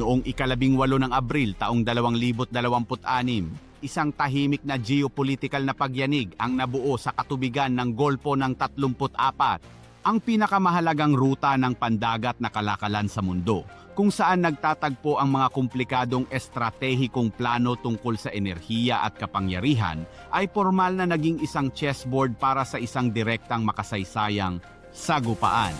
Noong ika-18 ng Abril taong 2026, isang tahimik na geopolitical na pagyanig ang nabuo sa katubigan ng Golpo ng 34, ang pinakamahalagang ruta ng pandagat na kalakalan sa mundo, kung saan nagtatagpo ang mga komplikadong estratehikong plano tungkol sa enerhiya at kapangyarihan, ay formal na naging isang chessboard para sa isang direktang makasaysayang sagupaan.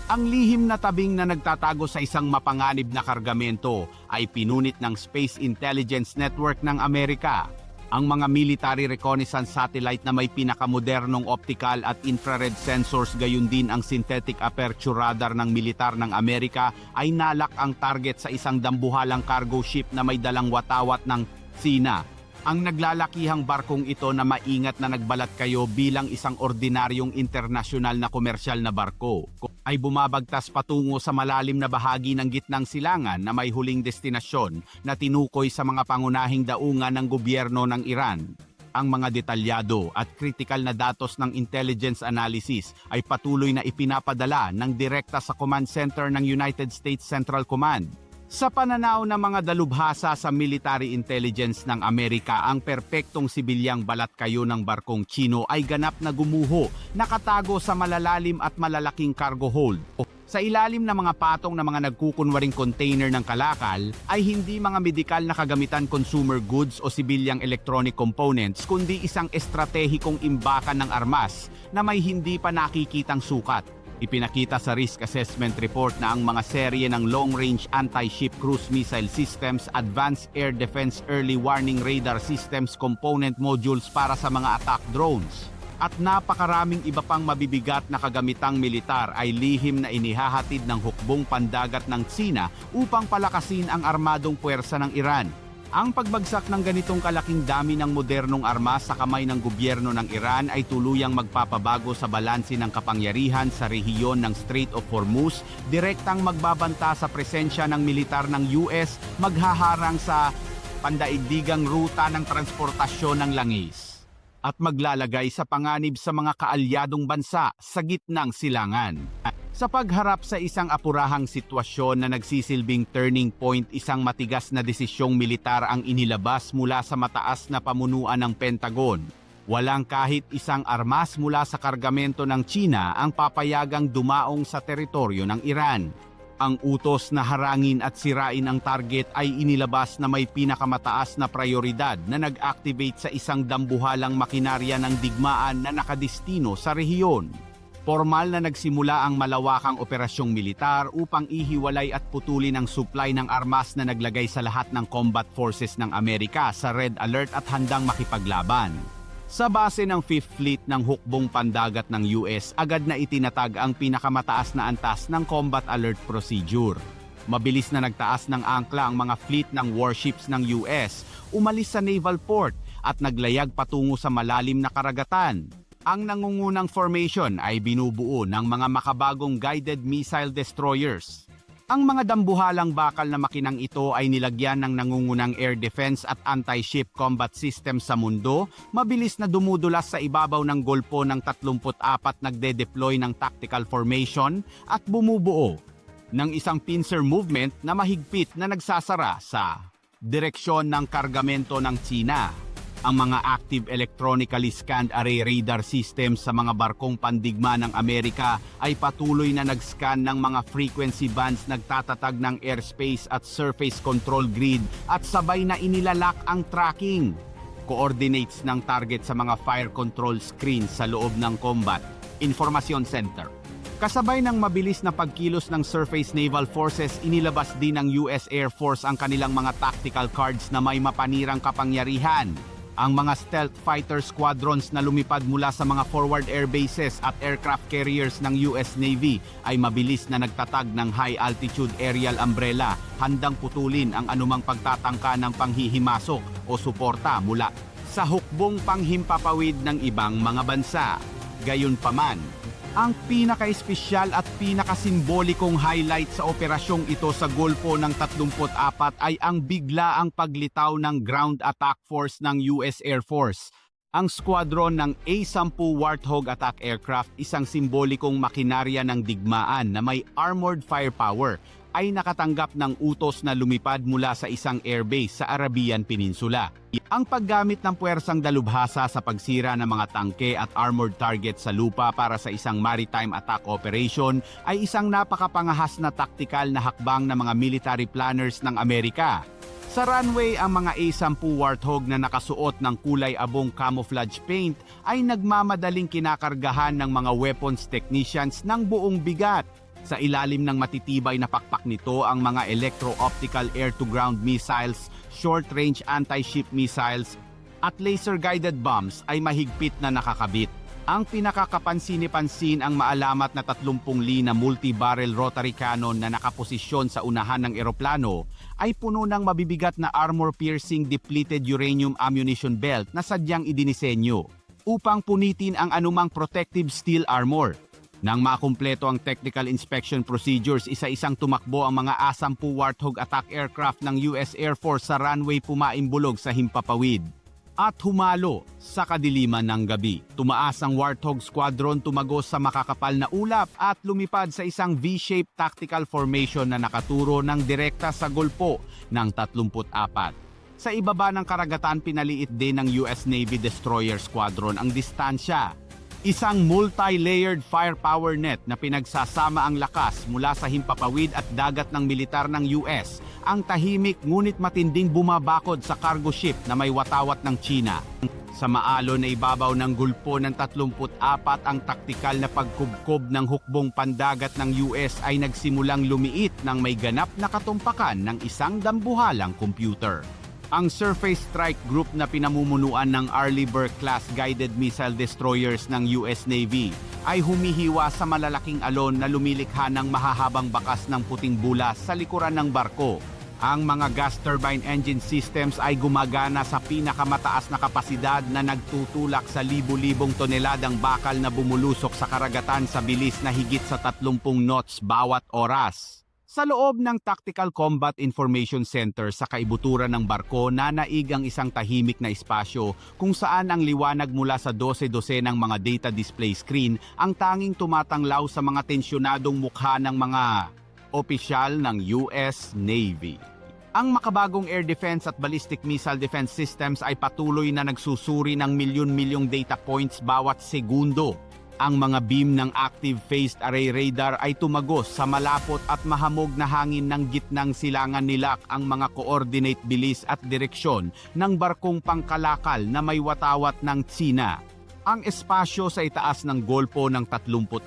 Ang lihim na tabing na nagtatago sa isang mapanganib na kargamento ay pinunit ng Space Intelligence Network ng Amerika. Ang mga military reconnaissance satellite na may pinakamodernong optical at infrared sensors, gayon din ang synthetic aperture radar ng militar ng Amerika, ay nalak ang target sa isang dambuhalang cargo ship na may dalang watawat ng Tsina. Ang naglalakihang barkong ito na maingat na nagbalat kayo bilang isang ordinaryong internasyonal na komersyal na barko ay bumabagtas patungo sa malalim na bahagi ng gitnang silangan na may huling destinasyon na tinukoy sa mga pangunahing daungan ng gobyerno ng Iran. Ang mga detalyado at kritikal na datos ng intelligence analysis ay patuloy na ipinapadala ng direkta sa command center ng United States Central Command. Sa pananaw ng mga dalubhasa sa military intelligence ng Amerika, ang perpektong sibilyang balat kayo ng barkong Tsino ay ganap na gumuho, nakatago sa malalalim at malalaking cargo hold. Sa ilalim ng mga patong na mga nagkukunwaring container ng kalakal ay hindi mga medikal na kagamitan, consumer goods o sibilyang electronic components, kundi isang estratehikong imbakan ng armas na may hindi pa nakikitang sukat. Ipinakita sa risk assessment report na ang mga serye ng long-range anti-ship cruise missile systems, advanced air defense early warning radar systems, component modules para sa mga attack drones, at napakaraming iba pang mabibigat na kagamitang militar ay lihim na inihahatid ng hukbong pandagat ng Tsina upang palakasin ang armadong puwersa ng Iran. Ang pagbagsak ng ganitong kalaking dami ng modernong armas sa kamay ng gobyerno ng Iran ay tuluyang magpapabago sa balanse ng kapangyarihan sa rehiyon ng Strait of Hormuz, direktang magbabanta sa presensya ng militar ng US, maghaharang sa pandaigdigang ruta ng transportasyon ng langis, at maglalagay sa panganib sa mga kaalyadong bansa sa gitnang silangan. Sa pagharap sa isang apurahang sitwasyon na nagsisilbing turning point, isang matigas na desisyong militar ang inilabas mula sa mataas na pamunuan ng Pentagon. Walang kahit isang armas mula sa kargamento ng Tsina ang papayagang dumaong sa teritoryo ng Iran. Ang utos na harangin at sirain ang target ay inilabas na may pinakamataas na prioridad na nag-activate sa isang dambuhalang makinarya ng digmaan na nakadestino sa rehiyon. Formal na nagsimula ang malawakang operasyong militar upang ihiwalay at putulin ang supply ng armas na naglagay sa lahat ng combat forces ng Amerika sa red alert at handang makipaglaban. Sa base ng 5th Fleet ng hukbong pandagat ng US, agad na itinatag ang pinakamataas na antas ng combat alert procedure. Mabilis na nagtaas ng angkla ang mga fleet ng warships ng US, umalis sa naval port at naglayag patungo sa malalim na karagatan. Ang nangungunang formation ay binubuo ng mga makabagong guided missile destroyers. Ang mga dambuhalang bakal na makinang ito ay nilagyan ng nangungunang air defense at anti-ship combat system sa mundo, mabilis na dumudulas sa ibabaw ng Golpo ng 34, nagde-deploy ng tactical formation at bumubuo ng isang pincer movement na mahigpit na nagsasara sa direksyon ng kargamento ng Tsina. Ang mga active electronically scanned array radar systems sa mga barkong pandigma ng Amerika ay patuloy na nag-scan ng mga frequency bands, nagtatatag ng airspace at surface control grid at sabay na inilalak ang tracking coordinates ng target sa mga fire control screens sa loob ng Combat Information Center. Kasabay ng mabilis na pagkilos ng Surface Naval Forces, inilabas din ng US Air Force ang kanilang mga tactical cards na may mapanirang kapangyarihan. Ang mga stealth fighter squadrons na lumipad mula sa mga forward air bases at aircraft carriers ng US Navy ay mabilis na nagtatag ng high-altitude aerial umbrella, handang putulin ang anumang pagtatangka ng panghihimasok o suporta mula sa hukbong panghimpapawid ng ibang mga bansa. Gayunpaman, ang pinaka-espesyal at pinakasimbolikong highlight sa operasyong ito sa Golpo ng 34 ay ang biglaang paglitaw ng ground attack force ng US Air Force. Ang squadron ng A-10 Warthog attack aircraft, isang simbolikong makinarya ng digmaan na may armored firepower ay nakatanggap ng utos na lumipad mula sa isang airbase sa Arabian Peninsula. Ang paggamit ng puwersang dalubhasa sa pagsira ng mga tangke at armored target sa lupa para sa isang maritime attack operation ay isang napakapangahas na taktikal na hakbang ng mga military planners ng Amerika. Sa runway, ang mga A-10 Warthog na nakasuot ng kulay abong camouflage paint ay nagmamadaling kinakargahan ng mga weapons technicians ng buong bigat. Sa ilalim ng matitibay na pakpak nito ang mga electro-optical air-to-ground missiles, short-range anti-ship missiles, at laser-guided bombs ay mahigpit na nakakabit. Ang pinakakapansin-pansin ang maalamat na 30 li na multi-barrel rotary cannon na nakaposisyon sa unahan ng eroplano ay puno ng mabibigat na armor-piercing depleted uranium ammunition belt na sadyang idinisenyo upang punitin ang anumang protective steel armor. Nang makumpleto ang technical inspection procedures, isa-isang tumakbo ang mga A-10 Warthog attack aircraft ng US Air Force sa runway pumaimbulog sa himpapawid. At humalo sa kadiliman ng gabi. Tumaas ang Warthog Squadron tumagos sa makakapal na ulap at lumipad sa isang V-shaped tactical formation na nakaturo ng direkta sa gulpo ng 34. Sa ibaba ng karagatan, pinaliit din ng US Navy Destroyer Squadron ang distansya. Isang multi-layered firepower net na pinagsasama ang lakas mula sa himpapawid at dagat ng militar ng US, ang tahimik ngunit matinding bumabakod sa cargo ship na may watawat ng China. Sa maalon na ibabaw ng gulpo ng 34, ang taktikal na pagkubkob ng hukbong pandagat ng US ay nagsimulang lumiit nang may ganap na katumpakan ng isang dambuhalang computer. Ang Surface Strike Group na pinamumunuan ng Arleigh Burke-class guided missile destroyers ng US Navy ay humihiwa sa malalaking alon na lumilikha ng mahahabang bakas ng puting bulas sa likuran ng barko. Ang mga gas turbine engine systems ay gumagana sa pinakamataas na kapasidad na nagtutulak sa libu-libong toneladang bakal na bumulusok sa karagatan sa bilis na higit sa 30 knots bawat oras. Sa loob ng Tactical Combat Information Center sa kaibuturan ng barko, nanaig ang isang tahimik na espasyo kung saan ang liwanag mula sa 12 ng mga data display screen ang tanging tumatanglaw sa mga tensyonadong mukha ng mga opisyal ng US Navy. Ang makabagong air defense at ballistic missile defense systems ay patuloy na nagsusuri ng milyon-milyong data points bawat segundo. Ang mga beam ng active phased array radar ay tumagos sa malapot at mahamog na hangin ng gitnang silangan nilak ang mga coordinate bilis at direksyon ng barkong pangkalakal na may watawat ng Tsina. Ang espasyo sa itaas ng golpo ng 34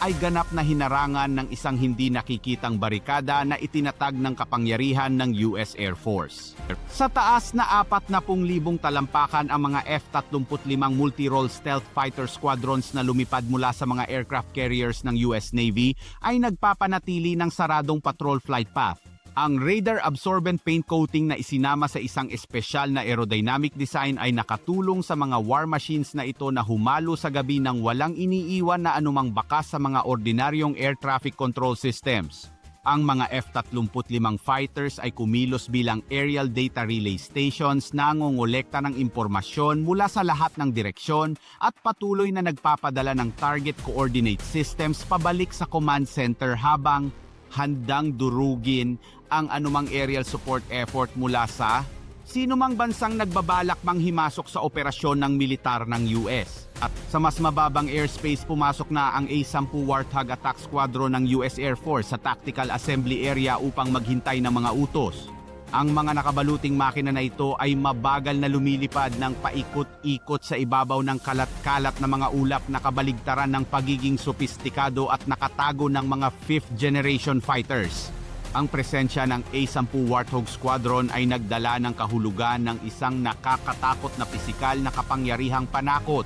ay ganap na hinarangan ng isang hindi nakikitang barikada na itinatag ng kapangyarihan ng US Air Force. Sa taas na 40,000 talampakan ang mga F-35 multi-role stealth fighter squadrons na lumipad mula sa mga aircraft carriers ng US Navy ay nagpapanatili ng saradong patrol flight path. Ang radar-absorbent paint coating na isinama sa isang espesyal na aerodynamic design ay nakatulong sa mga war machines na ito na humalo sa gabi nang walang iniiwan na anumang bakas sa mga ordinaryong air traffic control systems. Ang mga F-35 fighters ay kumilos bilang aerial data relay stations na ngongolekta ng impormasyon mula sa lahat ng direksyon at patuloy na nagpapadala ng target coordinate systems pabalik sa command center habang handang durugin ang anumang aerial support effort mula sa sino mang bansang nagbabalak manghimasok sa operasyon ng militar ng US. At sa mas mababang airspace, pumasok na ang A-10 Warthog Attack Squadron ng US Air Force sa Tactical Assembly Area upang maghintay ng mga utos. Ang mga nakabaluting makina na ito ay mabagal na lumilipad ng paikot-ikot sa ibabaw ng kalat-kalat na mga ulap na kabaligtaran ng pagiging sopistikado at nakatago ng mga 5th generation fighters. Ang presensya ng A-10 Warthog Squadron ay nagdala ng kahulugan ng isang nakakatakot na pisikal na kapangyarihang panakot.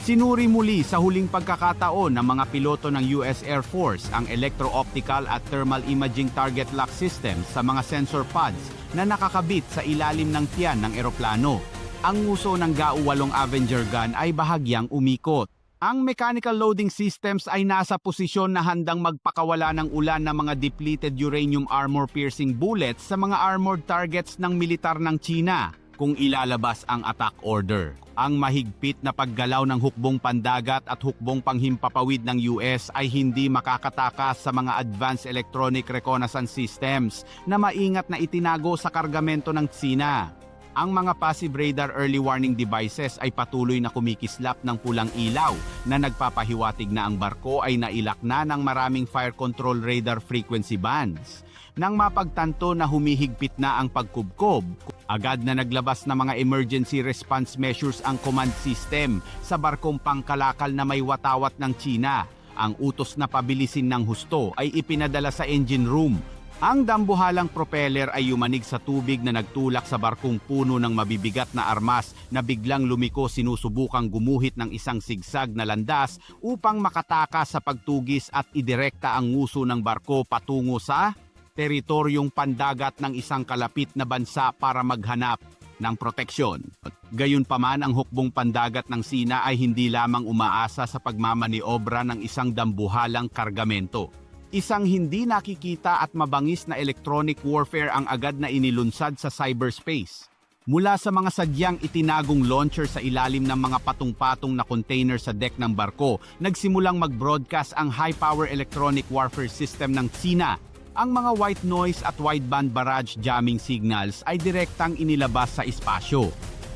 Sinuri muli sa huling pagkakataon ng mga piloto ng US Air Force ang electro-optical at thermal imaging target lock systems sa mga sensor pods na nakakabit sa ilalim ng tiyan ng eroplano. Ang nguso ng GAU-8 Avenger gun ay bahagyang umikot. Ang mechanical loading systems ay nasa posisyon na handang magpakawala ng ulan ng mga depleted uranium armor-piercing bullets sa mga armored targets ng militar ng China kung ilalabas ang attack order. Ang mahigpit na paggalaw ng hukbong pandagat at hukbong panghimpapawid ng US ay hindi makakatakas sa mga advanced electronic reconnaissance systems na maingat na itinago sa kargamento ng Tsina. Ang mga passive radar early warning devices ay patuloy na kumikislap ng pulang ilaw na nagpapahiwatig na ang barko ay nailak na ng maraming fire control radar frequency bands. Nang mapagtanto na humihigpit na ang pagkubkob, agad na naglabas ng mga emergency response measures ang command system sa barkong pangkalakal na may watawat ng Tsina. Ang utos na pabilisin ng husto ay ipinadala sa engine room. Ang dambuhalang propeller ay yumanig sa tubig na nagtulak sa barkong puno ng mabibigat na armas na biglang lumiko, sinusubukang gumuhit ng isang sigsag na landas upang makatakas sa pagtugis at idirekta ang nguso ng barko patungo sa teritoryong pandagat ng isang kalapit na bansa para maghanap ng proteksyon. Gayunpaman, ang hukbong pandagat ng Tsina ay hindi lamang umaasa sa pagmamaniobra ng isang dambuhalang kargamento. Isang hindi nakikita at mabangis na electronic warfare ang agad na inilunsad sa cyberspace. Mula sa mga sadyang itinagong launcher sa ilalim ng mga patong-patong na container sa deck ng barko, nagsimulang mag-broadcast ang high-power electronic warfare system ng Tsina. Ang mga white noise at wideband barrage jamming signals ay direktang inilabas sa espasyo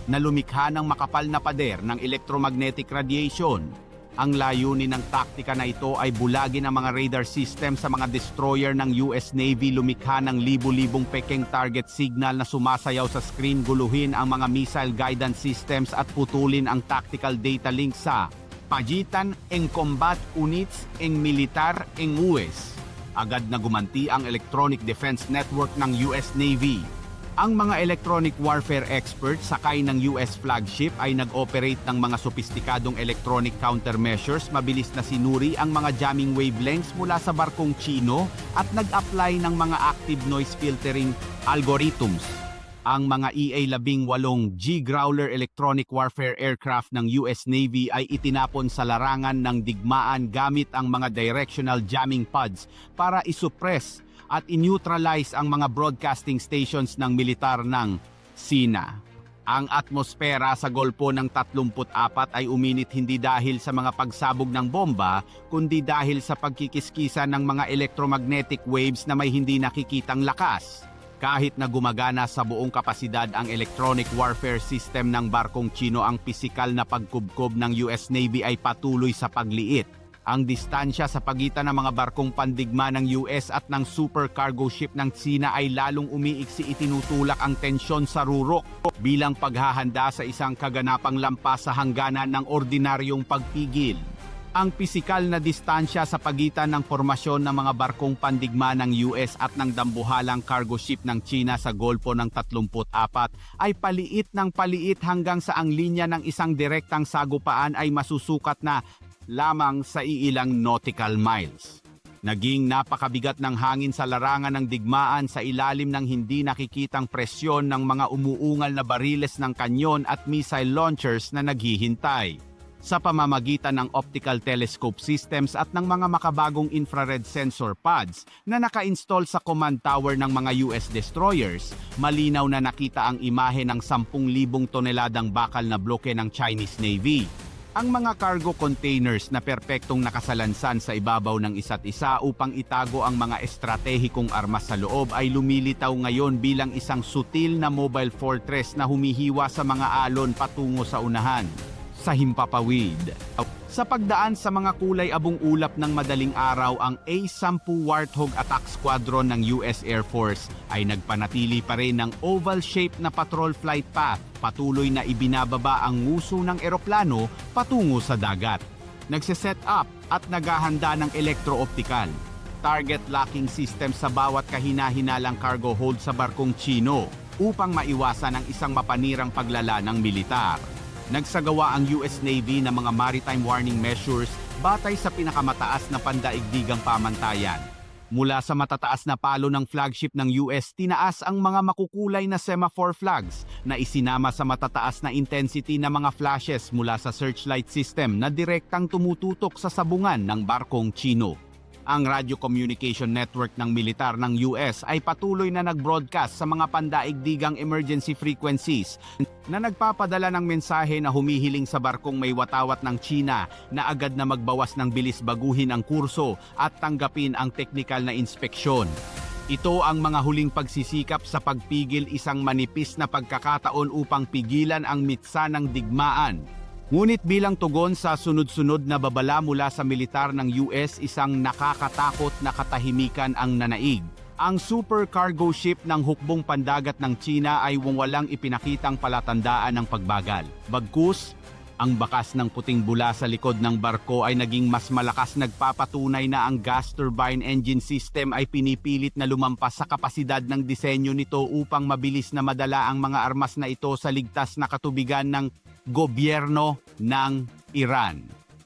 na lumikha ng makapal na pader ng electromagnetic radiation. Ang layunin ng taktika na ito ay bulagin ang mga radar system sa mga destroyer ng US Navy, lumikha ng libu-libong pekeng target signal na sumasayaw sa screen, guluhin ang mga missile guidance systems at putulin ang tactical data link sa pagitan ng combat units ng militar ng US. Agad na gumanti ang Electronic Defense Network ng US Navy. Ang mga electronic warfare experts sakay ng US flagship ay nag-operate ng mga sopistikadong electronic countermeasures, mabilis na sinuri ang mga jamming wavelengths mula sa barkong Tsino at nag-apply ng mga active noise filtering algorithms. Ang mga EA-18G Growler electronic warfare aircraft ng US Navy ay itinapon sa larangan ng digmaan gamit ang mga directional jamming pods para isuppress at in-neutralize ang mga broadcasting stations ng militar ng Tsina. Ang atmosfera sa Golpo ng 34 ay uminit hindi dahil sa mga pagsabog ng bomba, kundi dahil sa pagkikiskisa ng mga electromagnetic waves na may hindi nakikitang lakas. Kahit na gumagana sa buong kapasidad ang electronic warfare system ng barkong Tsino, ang pisikal na pagkubkob ng US Navy ay patuloy sa pagliit. Ang distansya sa pagitan ng mga barkong pandigma ng US at ng super cargo ship ng Tsina ay lalong umiiksi, itinutulak ang tensyon sa rurok bilang paghahanda sa isang kaganapang lampas sa hangganan ng ordinaryong pagpigil. Ang pisikal na distansya sa pagitan ng formasyon ng mga barkong pandigma ng US at ng dambuhalang cargo ship ng Tsina sa Golpo ng 34 ay paliit ng paliit hanggang sa ang linya ng isang direktang sagupaan ay masusukat na lamang sa iilang nautical miles. Naging napakabigat ng hangin sa larangan ng digmaan sa ilalim ng hindi nakikitang presyon ng mga umuungal na bariles ng kanyon at missile launchers na naghihintay. Sa pamamagitan ng optical telescope systems at ng mga makabagong infrared sensor pods na naka-install sa command tower ng mga US destroyers, malinaw na nakita ang imahe ng 10,000 toneladang bakal na bloke ng Chinese Navy. Ang mga cargo containers na perpektong nakasalansan sa ibabaw ng isa't isa upang itago ang mga estratehikong armas sa loob ay lumilitaw ngayon bilang isang sutil na mobile fortress na humihiwa sa mga alon patungo sa unahan. Sa himpapawid. Sa pagdaan sa mga kulay abong ulap ng madaling araw, ang A-10 Warthog Attack Squadron ng US Air Force ay nagpanatili pa rin ng oval-shaped na patrol flight path, patuloy na ibinababa ang nguso ng eroplano patungo sa dagat. Nagse-set up at naghahanda ng electro-optical target locking system sa bawat kahina-hinalang cargo hold sa barkong Tsino upang maiwasan ang isang mapanirang paglala ng militar. Nagsagawa ang US Navy ng mga maritime warning measures batay sa pinakamataas na pandaigdigang pamantayan. Mula sa matataas na palo ng flagship ng US, tinaas ang mga makukulay na semaphore flags na isinama sa matataas na intensity na mga flashes mula sa searchlight system na direktang tumututok sa sabungan ng barkong Tsino. Ang radio communication network ng militar ng US ay patuloy na nag-broadcast sa mga pandaigdigang emergency frequencies na nagpapadala ng mensahe na humihiling sa barkong may watawat ng China na agad na magbawas ng bilis baguhin ang kurso at tanggapin ang teknikal na inspeksyon. Ito ang mga huling pagsisikap sa pagpigil isang manipis na pagkakataon upang pigilan ang mitsa ng digmaan. Ngunit bilang tugon sa sunod-sunod na babala mula sa militar ng US, isang nakakatakot na katahimikan ang nanaig. Ang super cargo ship ng hukbong pandagat ng China ay walang ipinakitang palatandaan ng pagbagal. Bagkus, ang bakas ng puting bula sa likod ng barko ay naging mas malakas, nagpapatunay na ang gas turbine engine system ay pinipilit na lumampas sa kapasidad ng disenyo nito upang mabilis na madala ang mga armas na ito sa ligtas na katubigan ng gobyerno ng Iran.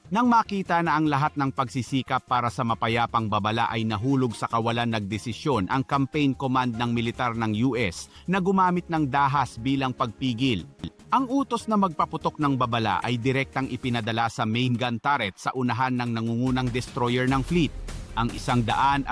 Nang makita na ang lahat ng pagsisikap para sa mapayapang babala ay nahulog sa kawalan nagdesisyon, ang campaign command ng militar ng US na gumamit ng dahas bilang pagpigil. Ang utos na magpaputok ng babala ay direktang ipinadala sa main gun turret sa unahan ng nangungunang destroyer ng fleet. Ang 127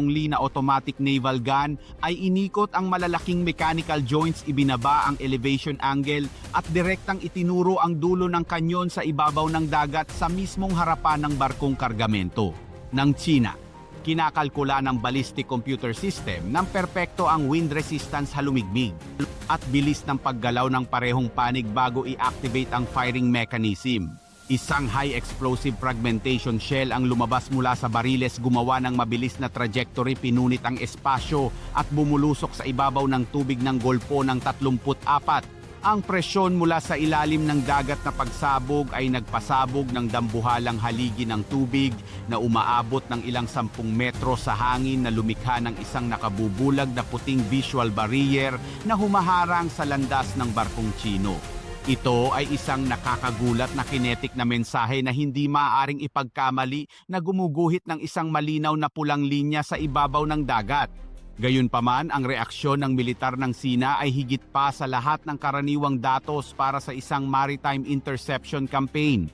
lina automatic naval gun ay inikot ang malalaking mechanical joints, ibinaba ang elevation angle at direktang itinuro ang dulo ng kanyon sa ibabaw ng dagat sa mismong harapan ng barkong kargamento ng China. Kinakalkula ng ballistic computer system ng perpekto ang wind resistance halumigmig at bilis ng paggalaw ng parehong panig bago i-activate ang firing mechanism. Isang high explosive fragmentation shell ang lumabas mula sa bariles, gumawa ng mabilis na trajectory, pinunit ang espasyo at bumulusok sa ibabaw ng tubig ng Golpo ng 34. Ang presyon mula sa ilalim ng dagat na pagsabog ay nagpasabog ng dambuhalang haligi ng tubig na umaabot ng ilang 10 metro sa hangin na lumikha ng isang nakabubulag na puting visual barrier na humaharang sa landas ng barkong Chino. Ito ay isang nakakagulat na kinetic na mensahe na hindi maaaring ipagkamali na gumuguhit ng isang malinaw na pulang linya sa ibabaw ng dagat. Gayunpaman, ang reaksyon ng militar ng Sina ay higit pa sa lahat ng karaniwang datos para sa isang maritime interception campaign.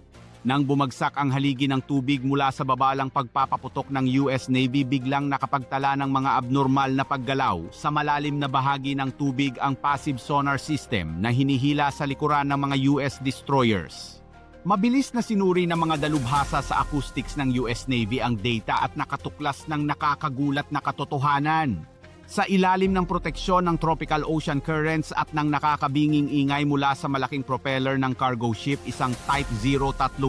Nang bumagsak ang haligi ng tubig mula sa babalang pagpapaputok ng US Navy, biglang nakapagtala ng mga abnormal na paggalaw sa malalim na bahagi ng tubig ang passive sonar system na hinihila sa likuran ng mga US destroyers. Mabilis na sinuri ng mga dalubhasa sa acoustics ng US Navy ang data at nakatuklas ng nakakagulat na katotohanan. Sa ilalim ng proteksyon ng tropical ocean currents at ng nakakabinging ingay mula sa malaking propeller ng cargo ship, isang Type 039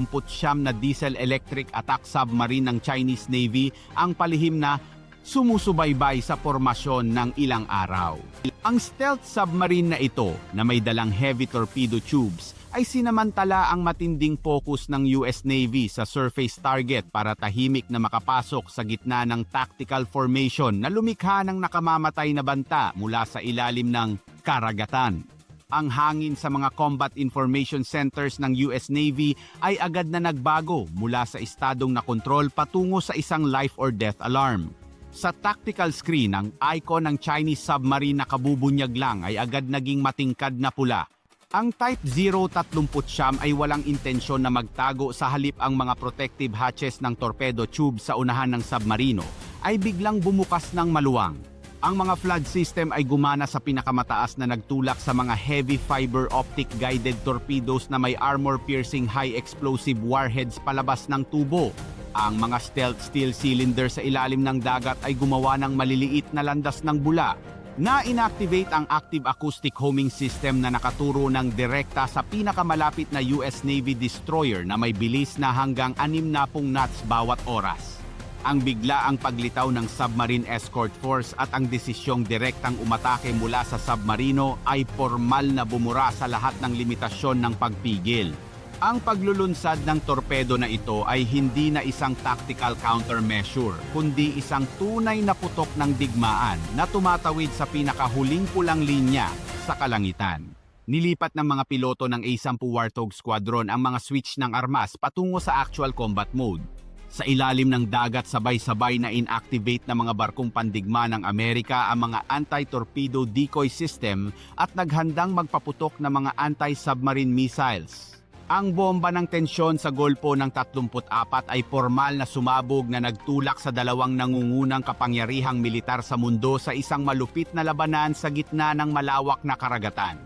na diesel-electric attack submarine ng Chinese Navy ang palihim na sumusubaybay sa formasyon ng ilang araw. Ang stealth submarine na ito, na may dalang heavy torpedo tubes, ay sinamantala ang matinding focus ng US Navy sa surface target para tahimik na makapasok sa gitna ng tactical formation na lumikha ng nakamamatay na banta mula sa ilalim ng karagatan. Ang hangin sa mga combat information centers ng US Navy ay agad na nagbago mula sa estadong na kontrol patungo sa isang life or death alarm. Sa tactical screen, ang icon ng Chinese submarine na kabubunyag lang ay agad naging matingkad na pula. Ang Type 039 ay walang intensyon na magtago, sa halip ang mga protective hatches ng torpedo tube sa unahan ng submarino ay biglang bumukas ng maluwang. Ang mga flood system ay gumana sa pinakamataas na nagtulak sa mga heavy fiber optic guided torpedoes na may armor-piercing high explosive warheads palabas ng tubo. Ang mga stealth steel cylinder sa ilalim ng dagat ay gumawa ng maliliit na landas ng bula na inactivate ang active acoustic homing system na nakaturo ng direkta sa pinakamalapit na US Navy destroyer na may bilis na hanggang 60 knots bawat oras. Ang biglaang paglitaw ng submarine escort force at ang desisyong direktang umatake mula sa submarino ay formal na bumura sa lahat ng limitasyon ng pagpigil. Ang paglulunsad ng torpedo na ito ay hindi na isang tactical countermeasure, kundi isang tunay na putok ng digmaan na tumatawid sa pinakahuling pulang linya sa kalangitan. Nilipat ng mga piloto ng A-10 Warthog Squadron ang mga switch ng armas patungo sa actual combat mode. Sa ilalim ng dagat, sabay-sabay na inactivate ng mga barkong pandigma ng Amerika ang mga anti-torpedo decoy system at naghandang magpaputok ng mga anti-submarine missiles. Ang bomba ng tensyon sa Golpo ng 34 ay formal na sumabog na nagtulak sa dalawang nangungunang kapangyarihang militar sa mundo sa isang malupit na labanan sa gitna ng malawak na karagatan.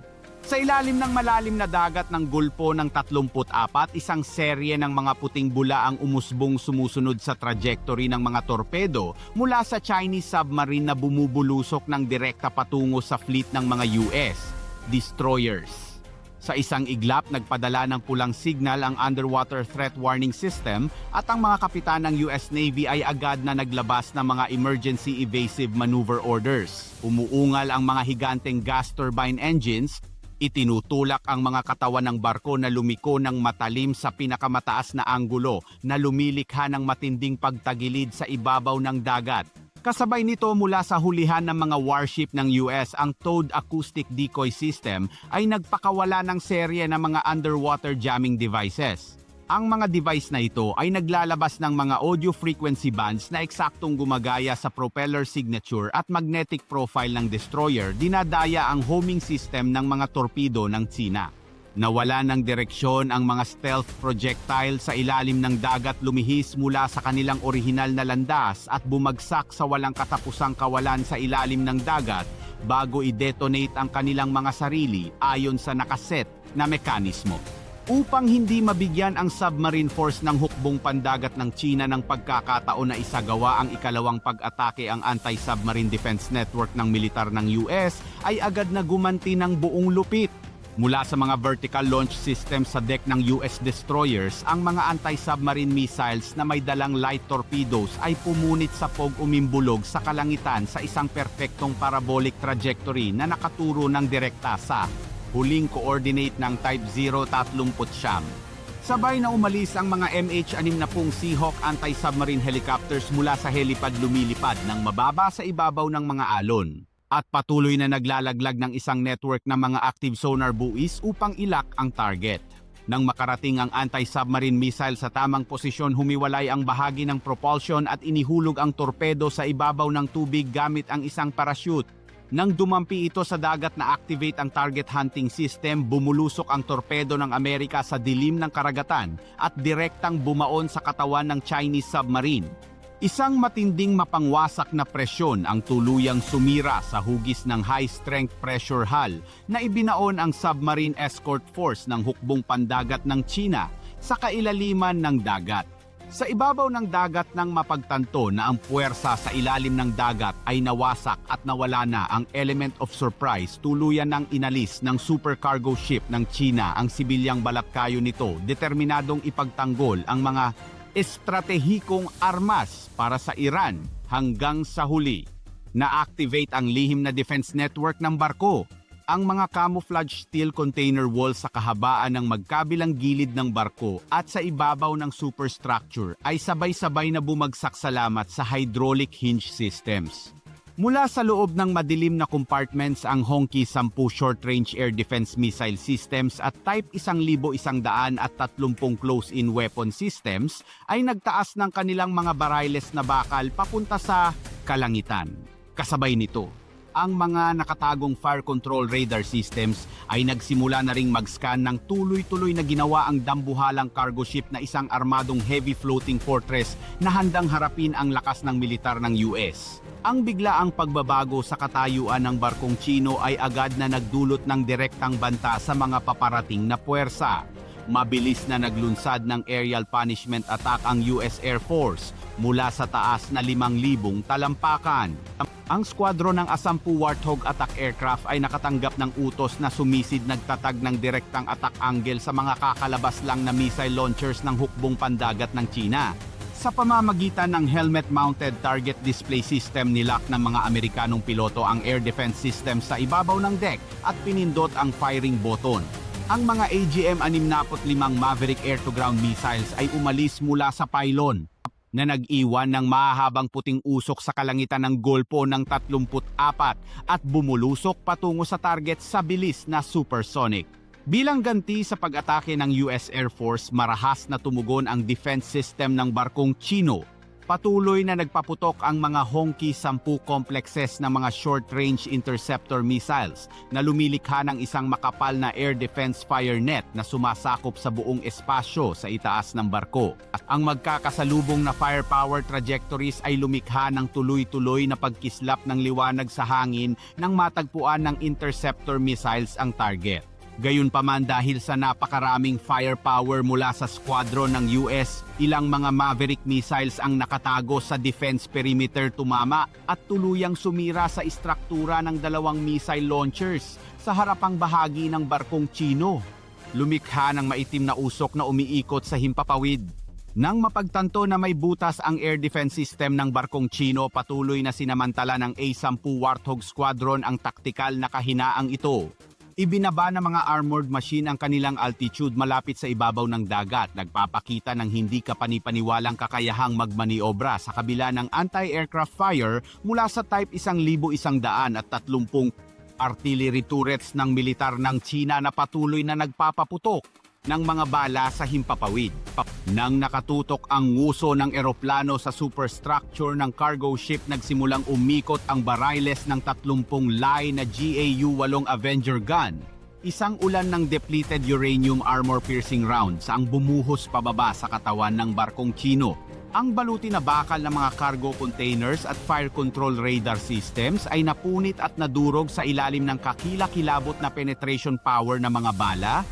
Sa ilalim ng malalim na dagat ng Golpo ng 34, isang serye ng mga puting bula ang umusbong sumusunod sa trajectory ng mga torpedo mula sa Chinese submarine na bumubulusok ng direkta patungo sa fleet ng mga US destroyers. Sa isang iglap, nagpadala ng pulang signal ang Underwater Threat Warning System at ang mga kapitan ng US Navy ay agad na naglabas ng mga Emergency Evasive Maneuver Orders. Umuungal ang mga higanteng gas turbine engines, itinutulak ang mga katawan ng barko na lumiko ng matalim sa pinakamataas na anggulo na lumilikha ng matinding pagtagilid sa ibabaw ng dagat. Kasabay nito mula sa hulihan ng mga warship ng US, ang Towed Acoustic Decoy System ay nagpakawala ng serye ng mga underwater jamming devices. Ang mga device na ito ay naglalabas ng mga audio frequency bands na eksaktong gumagaya sa propeller signature at magnetic profile ng destroyer, dinadaya ang homing system ng mga torpedo ng Tsina. Nawala ng direksyon ang mga stealth projectile sa ilalim ng dagat, lumihis mula sa kanilang orihinal na landas at bumagsak sa walang katapusang kawalan sa ilalim ng dagat bago i-detonate ang kanilang mga sarili ayon sa nakaset na mekanismo. Upang hindi mabigyan ang submarine force ng hukbong pandagat ng China ng pagkakataon na isagawa ang ikalawang pag-atake, ang Anti-Submarine Defense Network ng militar ng US ay agad na gumanti ng buong lupit. Mula sa mga vertical launch system sa deck ng US destroyers, ang mga anti-submarine missiles na may dalang light torpedoes ay pumunit sa umimbulog sa kalangitan sa isang perpektong parabolic trajectory na nakaturo ng direkta sa huling coordinate ng Type 039. Sabay na umalis ang mga MH-60 Seahawk anti-submarine helicopters mula sa helipad, lumilipad ng mababa sa ibabaw ng mga alon. At patuloy na naglalaglag ng isang network ng mga active sonar buoys upang ilak ang target. Nang makarating ang anti-submarine missile sa tamang posisyon, humiwalay ang bahagi ng propulsion at inihulog ang torpedo sa ibabaw ng tubig gamit ang isang parachute. Nang dumampi ito sa dagat na activate ang target hunting system, bumulusok ang torpedo ng Amerika sa dilim ng karagatan at direktang bumaon sa katawan ng Chinese submarine. Isang matinding mapangwasak na presyon ang tuluyang sumira sa hugis ng high-strength pressure hull na ibinaon ang submarine escort force ng hukbong pandagat ng China sa kailaliman ng dagat. Sa ibabaw ng dagat nang mapagtanto na ang puwersa sa ilalim ng dagat ay nawasak at nawala na ang element of surprise, tuluyan ng inalis ng supercargo ship ng China ang sibilyang balatkayo nito, determinadong ipagtanggol ang mga estratehikong armas para sa Iran hanggang sa huli. Na-activate ang lihim na defense network ng barko. Ang mga camouflage steel container wall sa kahabaan ng magkabilang gilid ng barko at sa ibabaw ng superstructure ay sabay-sabay na bumagsak salamat sa hydraulic hinge systems. Mula sa loob ng madilim na compartments, ang Hongqi 10 short-range air defense missile systems at Type 1130 close-in weapon systems ay nagtaas ng kanilang mga barriles na bakal papunta sa kalangitan. Kasabay nito, ang mga nakatagong fire control radar systems ay nagsimula na ring mag-scan ng tuloy-tuloy na ginawa ang dambuhalang cargo ship na isang armadong heavy floating fortress na handang harapin ang lakas ng militar ng US. Ang biglaang pagbabago sa katayuan ng barkong Chino ay agad na nagdulot ng direktang banta sa mga paparating na puwersa. Mabilis na naglunsad ng aerial punishment attack ang US Air Force mula sa taas na 5,000 talampakan. Ang squadron ng A-10 Warthog attack aircraft ay nakatanggap ng utos na sumisid, nagtatag ng direktang attack angle sa mga kakalabas lang na missile launchers ng hukbong pandagat ng China. Sa pamamagitan ng helmet-mounted target display system, nilak ng mga Amerikanong piloto ang air defense system sa ibabaw ng deck at pinindot ang firing button. Ang mga AGM-65 Maverick air-to-ground missiles ay umalis mula sa pylon na nag-iwan ng mahahabang puting usok sa kalangitan ng Golpo ng 34 at bumulusok patungo sa target sa bilis na supersonic. Bilang ganti sa pag-atake ng US Air Force, marahas na tumugon ang defense system ng barkong Chino. Patuloy na nagpaputok ang mga Hongki-10 complexes ng mga short-range interceptor missiles na lumilikha ng isang makapal na air defense fire net na sumasakop sa buong espasyo sa itaas ng barko. Ang magkakasalubong na firepower trajectories ay lumikha ng tuloy-tuloy na pagkislap ng liwanag sa hangin nang matagpuan ng interceptor missiles ang target. Gayunpaman dahil sa napakaraming firepower mula sa squadron ng US, ilang mga Maverick missiles ang nakatago sa defense perimeter tumama at tuluyang sumira sa istruktura ng dalawang missile launchers sa harapang bahagi ng barkong Tsino. Lumikha ng maitim na usok na umiikot sa himpapawid. Nang mapagtanto na may butas ang air defense system ng barkong Tsino, patuloy na sinamantala ng A-10 Warthog Squadron ang taktikal na kahinaang ito. Ibinaba ng mga armored machine ang kanilang altitude malapit sa ibabaw ng dagat, nagpapakita ng hindi kapanipaniwalang kakayahang magmaniobra sa kabila ng anti-aircraft fire mula sa Type 1130 artillery turrets ng militar ng Tsina na patuloy na nagpapaputok ng mga bala sa himpapawid. Nang nakatutok ang nguso ng eroplano sa superstructure ng cargo ship, nagsimulang umikot ang bariles ng 30 lay na GAU-8 Avenger gun. Isang ulan ng depleted uranium armor-piercing rounds ang bumuhos pababa sa katawan ng barkong Tsino. Ang baluti na bakal ng mga cargo containers at fire control radar systems ay napunit at nadurog sa ilalim ng kakilakilabot na penetration power ng mga bala.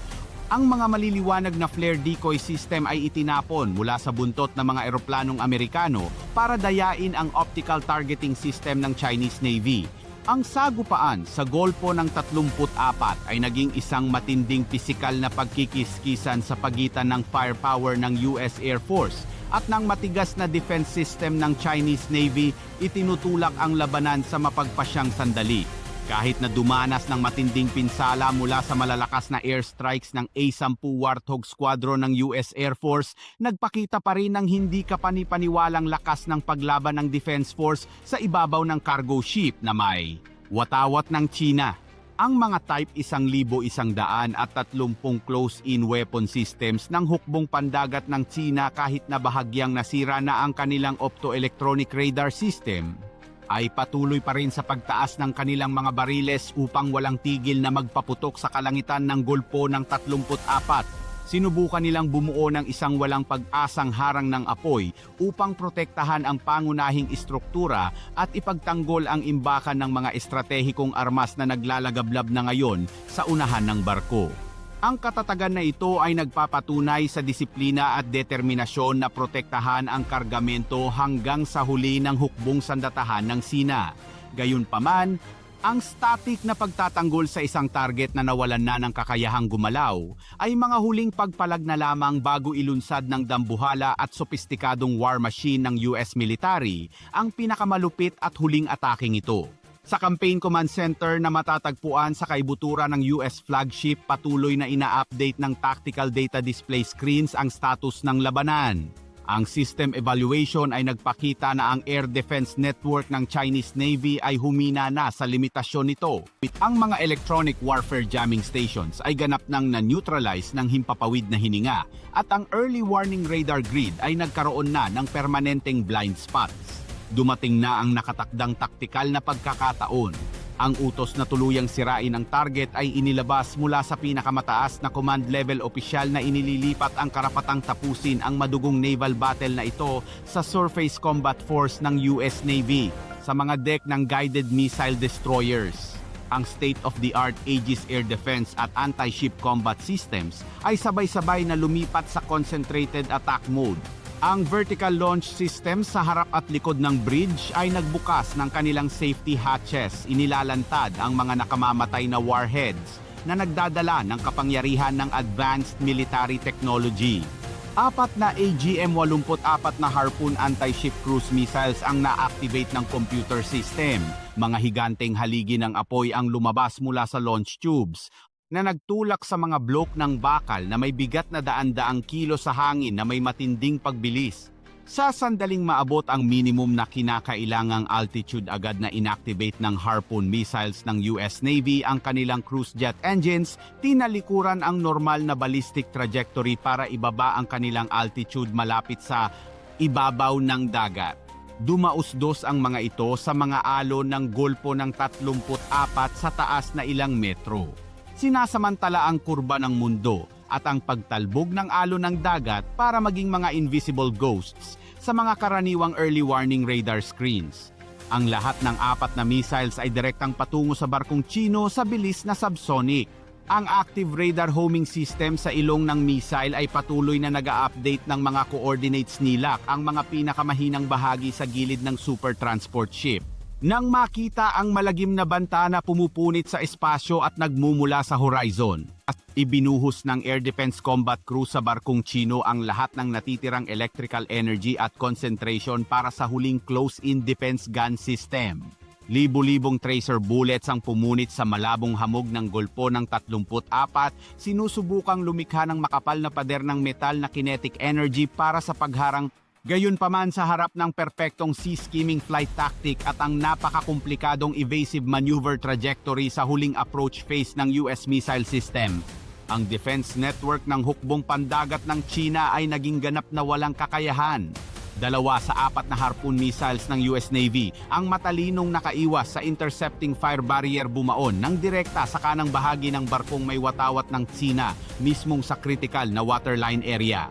Ang mga maliliwanag na flare decoy system ay itinapon mula sa buntot ng mga eroplanong Amerikano para dayain ang optical targeting system ng Chinese Navy. Ang sagupaan sa Golpo ng 34 ay naging isang matinding pisikal na pagkikiskisan sa pagitan ng firepower ng US Air Force at ng matigas na defense system ng Chinese Navy. Itinutulak ang labanan sa mapagpasyang sandali. Kahit na dumanas ng matinding pinsala mula sa malalakas na airstrikes ng A-10 Warthog Squadron ng US Air Force, nagpakita pa rin ng hindi kapanipaniwalang lakas ng paglaban ng Defense Force sa ibabaw ng cargo ship na may watawat ng Tsina. Ang mga Type 1130 at 30 close-in weapon systems ng hukbong pandagat ng Tsina kahit na bahagyang nasira na ang kanilang optoelectronic radar system, ay patuloy pa rin sa pagtaas ng kanilang mga bariles upang walang tigil na magpaputok sa kalangitan ng Golpo ng 34. Sinubukan nilang bumuo ng isang walang pag-asang harang ng apoy upang protektahan ang pangunahing istruktura at ipagtanggol ang imbakan ng mga estratehikong armas na naglalagablab na ngayon sa unahan ng barko. Ang katatagan na ito ay nagpapatunay sa disiplina at determinasyon na protektahan ang kargamento hanggang sa huli ng hukbong sandatahan ng Sina. Gayunpaman, ang static na pagtatanggol sa isang target na nawalan na ng kakayahang gumalaw ay mga huling pagpalag na lamang bago ilunsad ng dambuhala at sopistikadong war machine ng US military ang pinakamalupit at huling ataking ito. Sa Campaign Command Center na matatagpuan sa kaibuturan ng US flagship, patuloy na ina-update ng tactical data display screens ang status ng labanan. Ang system evaluation ay nagpakita na ang air defense network ng Chinese Navy ay humina na sa limitasyon nito. Ang mga electronic warfare jamming stations ay ganap nang na-neutralize ng himpapawid na hininga at ang early warning radar grid ay nagkaroon na ng permanenteng blind spots. Dumating na ang nakatakdang taktikal na pagkakataon. Ang utos na tuluyang sirain ang target ay inilabas mula sa pinakamataas na command level opisyal na inililipat ang karapatang tapusin ang madugong naval battle na ito sa Surface Combat Force ng US Navy sa mga deck ng guided missile destroyers. Ang state-of-the-art Aegis Air Defense at Anti-Ship Combat Systems ay sabay-sabay na lumipat sa Concentrated Attack Mode. Ang vertical launch system sa harap at likod ng bridge ay nagbukas ng kanilang safety hatches. Inilalantad ang mga nakamamatay na warheads na nagdadala ng kapangyarihan ng advanced military technology. 4 na AGM-84 na Harpoon anti-ship cruise missiles ang na-activate ng computer system. Mga higanteng haligi ng apoy ang lumabas mula sa launch tubes na nagtulak sa mga bloke ng bakal na may bigat na daan-daang kilo sa hangin na may matinding pagbilis. Sa sandaling maabot ang minimum na kinakailangang altitude, agad na inactivate ng Harpoon missiles ng US Navy ang kanilang cruise jet engines, tinalikuran ang normal na ballistic trajectory para ibaba ang kanilang altitude malapit sa ibabaw ng dagat. Dumausdos ang mga ito sa mga alon ng Golpo ng 34 sa taas na ilang metro. Sinasamantala ang kurba ng mundo at ang pagtalbog ng alon ng dagat para maging mga invisible ghosts sa mga karaniwang early warning radar screens. Ang lahat ng 4 na missiles ay direktang patungo sa barkong Tsino sa bilis na subsonic. Ang active radar homing system sa ilong ng missile ay patuloy na nag-a-update ng mga coordinates nilak ang mga pinakamahinang bahagi sa gilid ng super transport ship. Nang makita ang malagim na banta na pumupunit sa espasyo at nagmumula sa horizon, at ibinuhos ng Air Defense Combat Crew sa barkong Tsino ang lahat ng natitirang electrical energy at concentration para sa huling close-in defense gun system. Libu-libong tracer bullets ang pumunit sa malabong hamog ng Golpo ng 34, sinusubukang lumikha ng makapal na pader ng metal na kinetic energy para sa pagharang. Gayunpaman sa harap ng perpektong sea skimming flight tactic at ang napakakomplikadong evasive maneuver trajectory sa huling approach phase ng US missile system, ang defense network ng hukbong pandagat ng China ay naging ganap na walang kakayahan. 2 sa 4 na Harpoon missiles ng US Navy ang matalinong nakaiwas sa intercepting fire barrier bumaon ng direkta sa kanang bahagi ng barkong may watawat ng Tsina mismong sa critical na waterline area.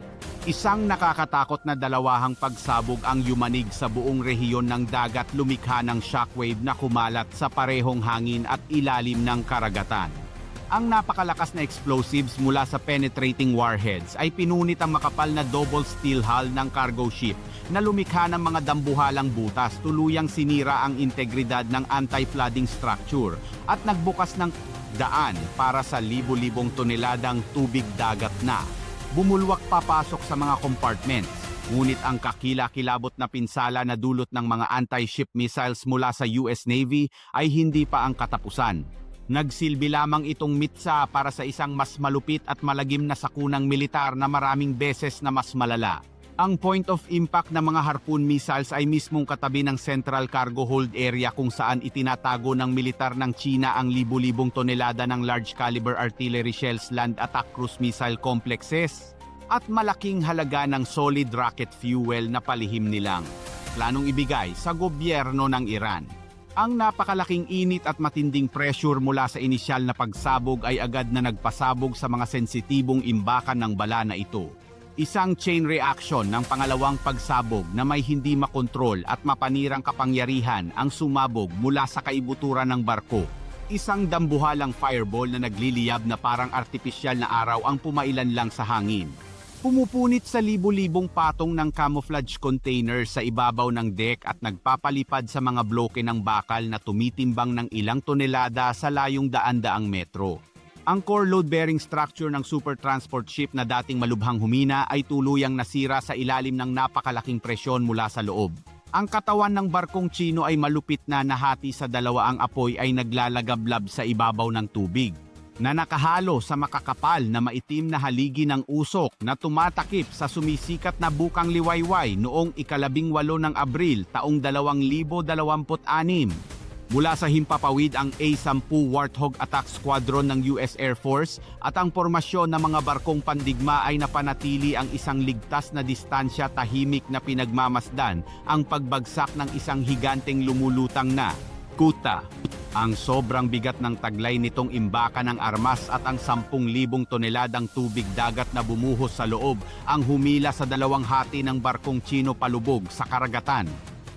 Isang nakakatakot na dalawahang pagsabog ang yumanig sa buong rehiyon ng dagat, lumikha ng shockwave na kumalat sa parehong hangin at ilalim ng karagatan. Ang napakalakas na explosives mula sa penetrating warheads ay pinunit ang makapal na double steel hull ng cargo ship na lumikha ng mga dambuhalang butas, tuluyang sinira ang integridad ng anti-flooding structure at nagbukas ng daan para sa libu-libong toneladang tubig dagat na bumulwak papasok sa mga compartments. Ngunit ang kakila-kilabot na pinsala na dulot ng mga anti-ship missiles mula sa US Navy ay hindi pa ang katapusan. Nagsilbi lamang itong mitsa para sa isang mas malupit at malagim na sakunang militar na maraming beses na mas malala. Ang point of impact ng mga Harpoon missiles ay mismong katabi ng Central Cargo Hold Area kung saan itinatago ng militar ng China ang libu-libong tonelada ng large caliber artillery shells, land attack cruise missile complexes, at malaking halaga ng solid rocket fuel na palihim nilang planong ibigay sa gobyerno ng Iran. Ang napakalaking init at matinding pressure mula sa inisyal na pagsabog ay agad na nagpasabog sa mga sensitibong imbakan ng bala na ito. Isang chain reaction ng pangalawang pagsabog na may hindi makontrol at mapanirang kapangyarihan ang sumabog mula sa kaibuturan ng barko. Isang dambuhalang fireball na nagliliyab na parang artipisyal na araw ang pumailan lang sa hangin. Pumupunit sa libu-libong patong ng camouflage container sa ibabaw ng deck at nagpapalipad sa mga bloke ng bakal na tumitimbang ng ilang tonelada sa layong daan-daang metro. Ang core load-bearing structure ng super transport ship na dating malubhang humina ay tuluyang nasira sa ilalim ng napakalaking presyon mula sa loob. Ang katawan ng barkong Tsino ay malupit na nahati sa dalawa, ang apoy ay naglalagablab sa ibabaw ng tubig, na nakahalo sa makakapal na maitim na haligi ng usok na tumatakip sa sumisikat na bukang liwayway noong 18 ng Abril taong 2026. Mula sa himpapawid ang A-10 Warthog Attack Squadron ng US Air Force at ang formasyon ng mga barkong pandigma ay napanatili ang isang ligtas na distansya, tahimik na pinagmamasdan ang pagbagsak ng isang higanteng lumulutang na kuta. Ang sobrang bigat ng taglay nitong imbaka ng armas at ang 10,000 toneladang tubig dagat na bumuhos sa loob ang humila sa dalawang hati ng barkong Tsino palubog sa karagatan.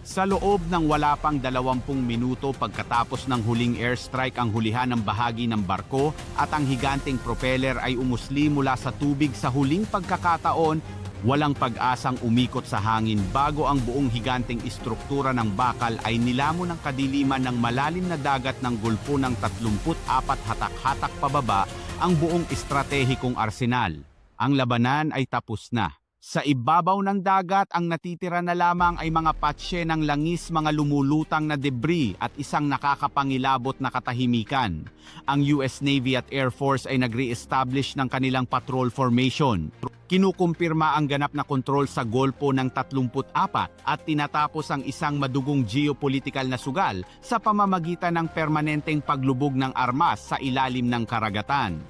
Sa loob ng wala pang 20 minuto pagkatapos ng huling airstrike, ang hulihan ng bahagi ng barko at ang higanteng propeller ay umusli mula sa tubig. Sa huling pagkakataon, walang pag-asang umikot sa hangin bago ang buong higanteng istruktura ng bakal ay nilamon ng kadiliman ng malalim na dagat ng Golpo ng 34 hatak-hatak pababa ang buong estratehikong arsenal. Ang labanan ay tapos na. Sa ibabaw ng dagat, ang natitira na lamang ay mga patse ng langis, mga lumulutang na debris at isang nakakapangilabot na katahimikan. Ang US Navy at Air Force ay nag-re-establish ng kanilang patrol formation. Kinukumpirma ang ganap na kontrol sa Golpo ng 34 at tinatapos ang isang madugong geopolitical na sugal sa pamamagitan ng permanenteng paglubog ng armas sa ilalim ng karagatan.